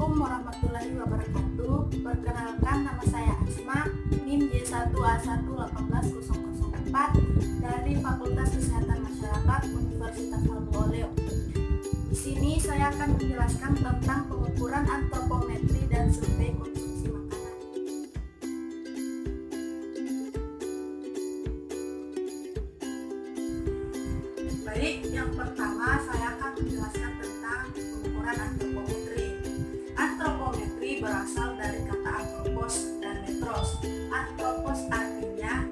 Assalamualaikum warahmatullahi wabarakatuh. Perkenalkan, nama saya Asma, NIM J1A1 18004 dari Fakultas Kesehatan Masyarakat Universitas Al-Mu'allim. Di sini saya akan menjelaskan tentang pengukuran antropometri dan survei konsumsi makanan. Baik, yang pertama saya akan menjelaskan tentang pengukuran antropometri. Antropometri berasal dari kata antropos dan metros. Antropos artinya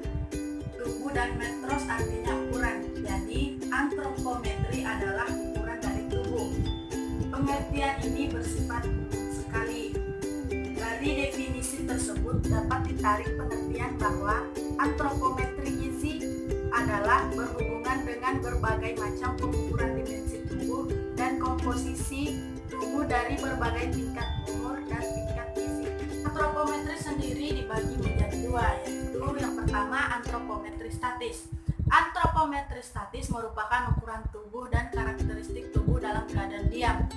tubuh dan metros artinya ukuran. Jadi, antropometri adalah ukuran dari tubuh. Pengertian ini bersifat umum sekali. Dari definisi tersebut dapat ditarik pengertian bahwa antropometri gizi adalah berhubungan dengan berbagai macam pengukuran dimensi tubuh dan komposisi tubuh dari berbagai tingkat umur dan tingkat gizi. Antropometri sendiri dibagi menjadi dua, yaitu yang pertama antropometri statis. Antropometri statis merupakan ukuran tubuh dan karakteristik tubuh dalam keadaan diam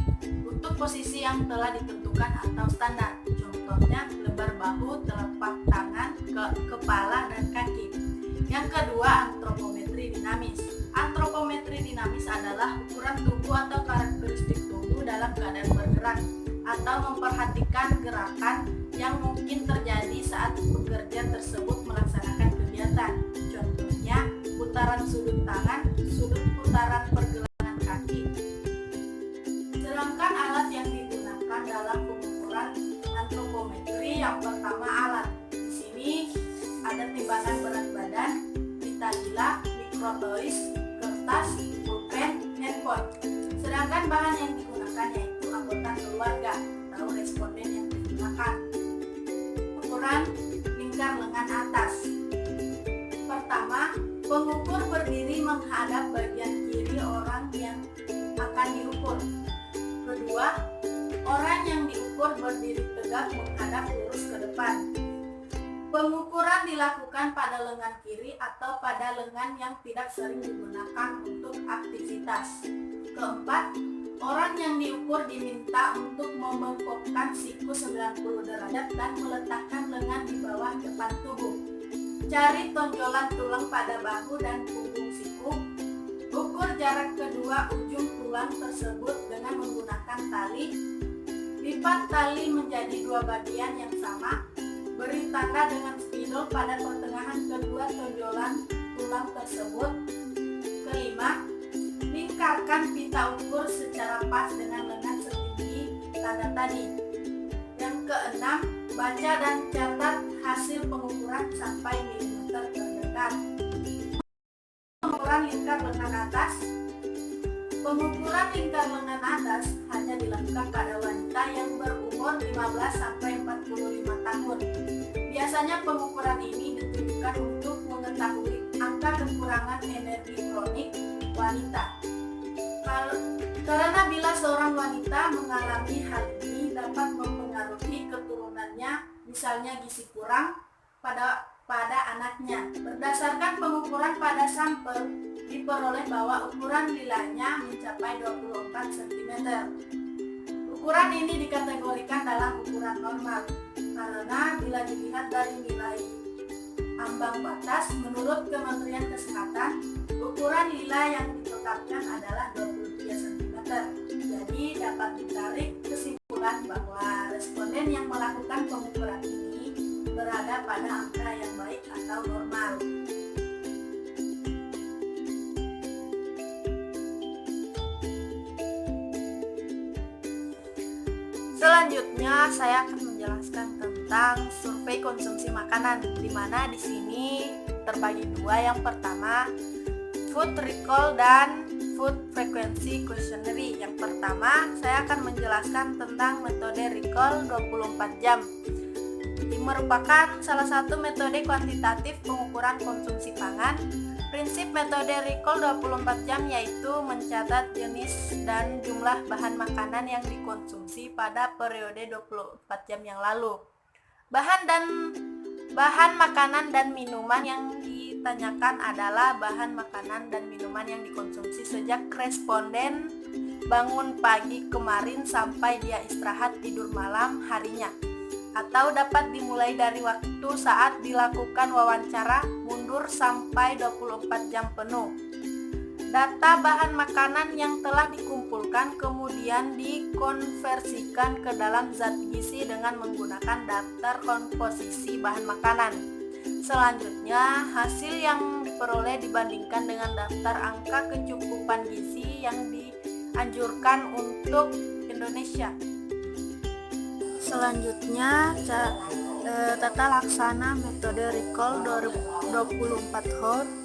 untuk posisi yang telah ditentukan atau standar. Contohnya lebar bahu, telapak tangan, kepala, dan kaki. Yang kedua, antropometri dinamis. Antropometri dinamis adalah ukuran tubuh atau karakteristik tubuh dalam keadaan bergerak atau memperhatikan gerakan yang mungkin terjadi saat pekerja tersebut melaksanakan kegiatan. Contohnya, putaran sudut tangan, sudut putaran pergelangan kaki. Sedangkan alat yang digunakan dalam pengukuran antropometri, yang pertama alat. Di sini ada timbangan berat badan, pita gila, mikrotois, kertas, pulpen, handphone. Sedangkan bahan yang digunakan yaitu anggota keluarga atau responden yang digunakan. Ukuran lingkar lengan atas. Pertama, pengukur berdiri menghadap bagian kiri orang yang akan diukur. Kedua, orang yang diukur berdiri tegak menghadap lurus ke depan. Pengukuran dilakukan pada lengan kiri atau pada lengan yang tidak sering digunakan untuk aktivitas. Keempat, orang yang diukur diminta untuk membengkokkan siku 90 derajat dan meletakkan lengan di bawah depan tubuh. Cari tonjolan tulang pada bahu dan punggung siku. Ukur jarak kedua ujung tulang tersebut dengan menggunakan tali. Lipat tali menjadi dua bagian yang sama. Beri tanda dengan spidol pada pertengahan kedua tonjolan tulang tersebut. Kelima, lingkarkan pita ukur secara pas dengan lengan setinggi tanda tadi. Yang keenam, baca dan catat hasil pengukuran sampai milimeter terdekat. Pengukuran lingkar lengan atas. Pengukuran lingkar lengan atas hanya dilakukan pada wanita yang berumur 15-45 tahun. Biasanya pengukuran ini ditujukan untuk mengetahui angka kekurangan energi kronik wanita. Karena bila seorang wanita mengalami hal ini dapat mempengaruhi keturunannya, misalnya gizi kurang pada anaknya. Berdasarkan pengukuran pada sampel, diperoleh bahwa ukuran lilanya mencapai 24 cm. Ukuran ini dikategorikan dalam ukuran normal, karena bila dilihat dari nilai ambang batas, menurut Kementerian Kesehatan, ukuran lila yang ditetapkan adalah 23 cm. Jadi dapat ditarik kesimpulan bahwa responden yang melakukan pengukuran ini berada pada angka yang baik atau normal. Selanjutnya saya akan menjelaskan tentang survei konsumsi makanan, di mana di sini terbagi dua. Yang pertama, food recall dan food frequency questionnaire. Yang pertama, saya akan menjelaskan tentang metode recall 24 jam. Ini merupakan salah satu metode kuantitatif pengukuran konsumsi pangan. Prinsip metode recall 24 jam yaitu mencatat jenis dan jumlah bahan makanan yang dikonsumsi pada periode 24 jam yang lalu. Bahan dan Bahan makanan dan minuman yang ditanyakan adalah bahan makanan dan minuman yang dikonsumsi sejak responden bangun pagi kemarin sampai dia istirahat tidur malam harinya, atau dapat dimulai dari waktu saat dilakukan wawancara mundur sampai 24 jam penuh. Data bahan makanan yang telah dikumpulkan kemudian dikonversikan ke dalam zat gizi dengan menggunakan daftar komposisi bahan makanan. Selanjutnya, hasil yang diperoleh dibandingkan dengan daftar angka kecukupan gizi yang dianjurkan untuk Indonesia. Selanjutnya, tata laksana metode recall 24 Hour.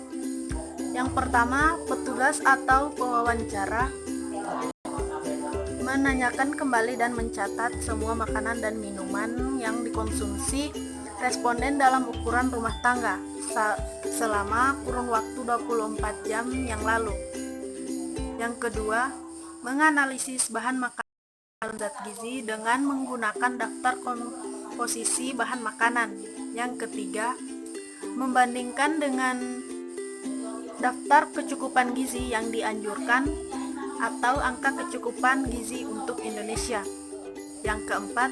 Yang pertama, petugas atau pewawancara menanyakan kembali dan mencatat semua makanan dan minuman yang dikonsumsi responden dalam ukuran rumah tangga selama kurun waktu 24 jam yang lalu. Yang kedua, menganalisis bahan makanan dan zat gizi dengan menggunakan daftar komposisi bahan makanan. Yang ketiga, membandingkan dengan daftar kecukupan gizi yang dianjurkan atau angka kecukupan gizi untuk Indonesia. Yang keempat,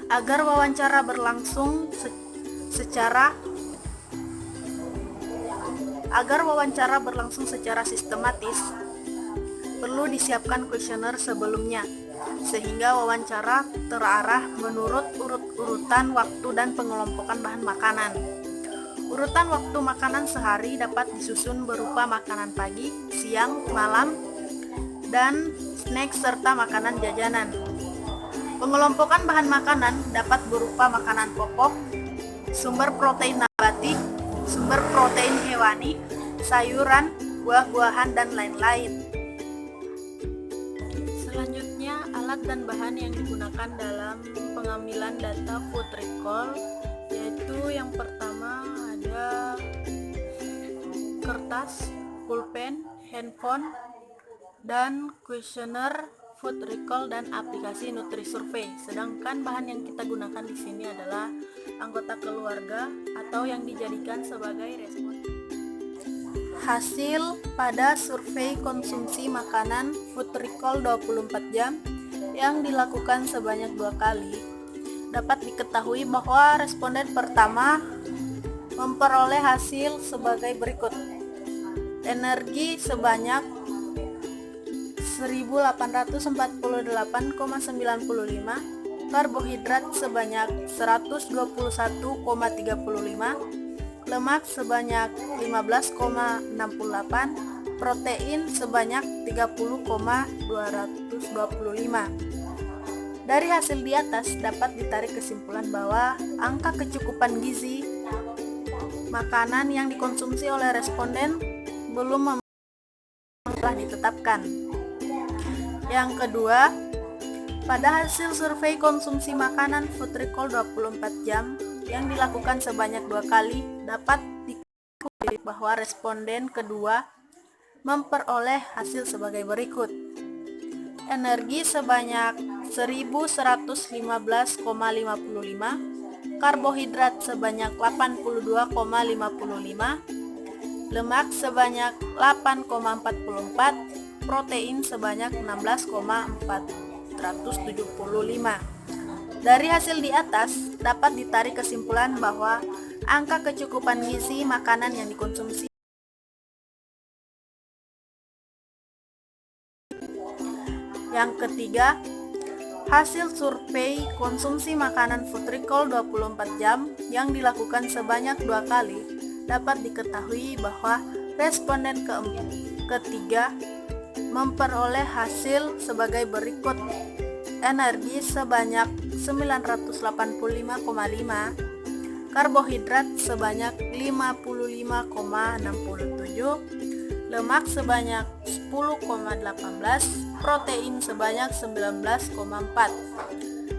agar wawancara berlangsung secara sistematis, perlu disiapkan kuesioner sebelumnya, sehingga wawancara terarah menurut urutan waktu dan pengelompokan bahan makanan. Urutan waktu makanan sehari dapat disusun berupa makanan pagi, siang, malam, dan snack serta makanan jajanan. Pengelompokan bahan makanan dapat berupa makanan pokok, sumber protein nabati, sumber protein hewani, sayuran, buah-buahan, dan lain-lain. Selanjutnya, alat dan bahan yang digunakan dalam pengambilan data food recall, yaitu yang pertama ada kertas, pulpen, handphone, dan kuesioner food recall dan aplikasi NutriSurvey. Sedangkan bahan yang kita gunakan di sini adalah anggota keluarga atau yang dijadikan sebagai respon. Hasil pada survei konsumsi makanan food recall 24 jam yang dilakukan sebanyak 2 kali, dapat diketahui bahwa responden pertama memperoleh hasil sebagai berikut. Energi sebanyak 1848,95, karbohidrat sebanyak 121,35, lemak sebanyak 15,68, protein sebanyak 30,225. Dari hasil di atas dapat ditarik kesimpulan bahwa angka kecukupan gizi makanan yang dikonsumsi oleh responden belum telah ditetapkan. Yang kedua, pada hasil survei konsumsi makanan food recall 24 jam yang dilakukan sebanyak 2 kali, dapat diketahui bahwa responden kedua memperoleh hasil sebagai berikut. Energi sebanyak 1115,55, karbohidrat sebanyak 82,55, lemak sebanyak 8,44, protein sebanyak 16,475. Dari hasil di atas dapat ditarik kesimpulan bahwa angka kecukupan gizi makanan yang dikonsumsi. Yang ketiga, hasil survei konsumsi makanan food recall 24 jam yang dilakukan sebanyak 2 kali dapat diketahui bahwa responden ketiga memperoleh hasil sebagai berikut. Energi sebanyak 985,5, karbohidrat sebanyak 55,67, lemak sebanyak 10,18, protein sebanyak 19,4.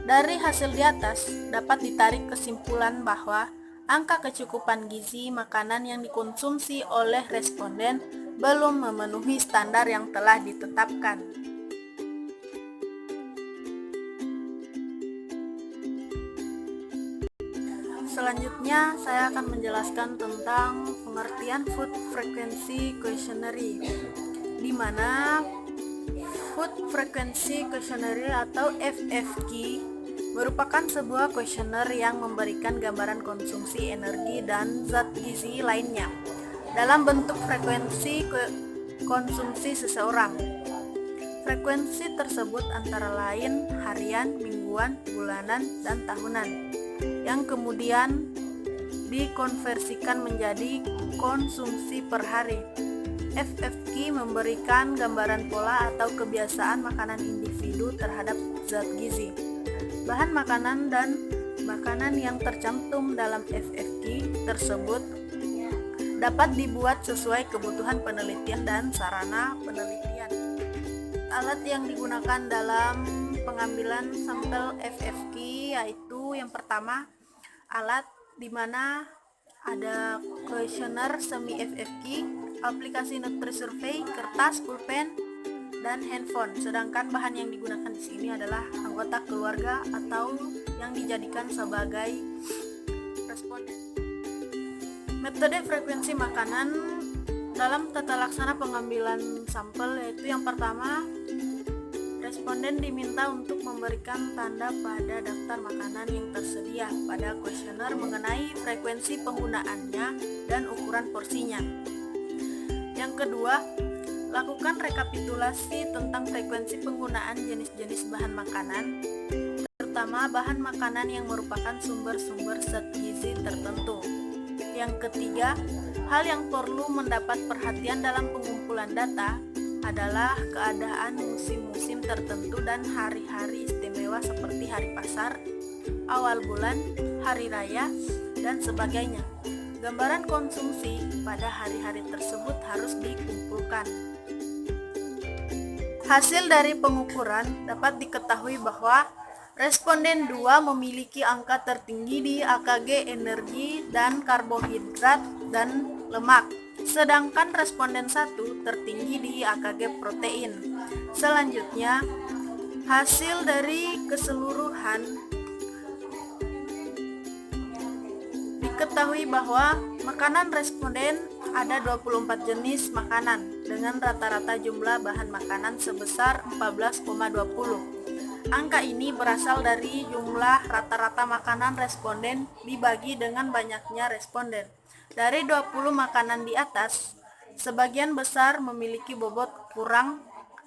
Dari hasil di atas dapat ditarik kesimpulan bahwa angka kecukupan gizi makanan yang dikonsumsi oleh responden belum memenuhi standar yang telah ditetapkan. Selanjutnya saya akan menjelaskan tentang pengertian Food Frequency Questionnaire, di mana Food Frequency Questionnaire atau FFQ merupakan sebuah kuesioner yang memberikan gambaran konsumsi energi dan zat gizi lainnya dalam bentuk frekuensi konsumsi seseorang. Frekuensi tersebut antara lain harian, mingguan, bulanan, dan tahunan, yang kemudian dikonversikan menjadi konsumsi per hari. FFQ memberikan gambaran pola atau kebiasaan makanan individu terhadap zat gizi. Bahan makanan dan makanan yang tercantum dalam FFQ tersebut dapat dibuat sesuai kebutuhan penelitian dan sarana penelitian. Alat yang digunakan dalam pengambilan sampel FFQ yaitu yang pertama, alat di mana ada kuesioner semi FFQ, aplikasi Nutri-Survey, kertas, pulpen, dan handphone. Sedangkan bahan yang digunakan di sini adalah anggota keluarga atau yang dijadikan sebagai responden. Metode frekuensi makanan dalam tata laksana pengambilan sampel yaitu yang pertama, responden diminta untuk memberikan tanda pada daftar makanan yang tersedia pada kuesioner mengenai frekuensi penggunaannya dan ukuran porsinya. Yang kedua, lakukan rekapitulasi tentang frekuensi penggunaan jenis-jenis bahan makanan, terutama bahan makanan yang merupakan sumber-sumber zat gizi tertentu. Yang ketiga, hal yang perlu mendapat perhatian dalam pengumpulan data adalah keadaan musim-musim tertentu dan hari-hari istimewa seperti hari pasar, awal bulan, hari raya, dan sebagainya. Gambaran konsumsi pada hari-hari tersebut harus dikumpulkan. Hasil dari pengukuran dapat diketahui bahwa responden 2 memiliki angka tertinggi di AKG energi dan karbohidrat dan lemak, sedangkan responden 1 tertinggi di AKG protein. Selanjutnya, hasil dari keseluruhan diketahui bahwa makanan responden ada 24 jenis makanan dengan rata-rata jumlah bahan makanan sebesar 14,20. Angka ini berasal dari jumlah rata-rata makanan responden dibagi dengan banyaknya responden. Dari 20 makanan di atas, sebagian besar memiliki bobot kurang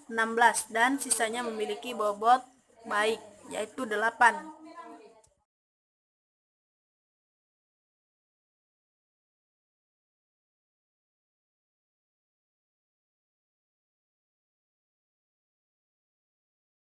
16 dan sisanya memiliki bobot baik, yaitu 8.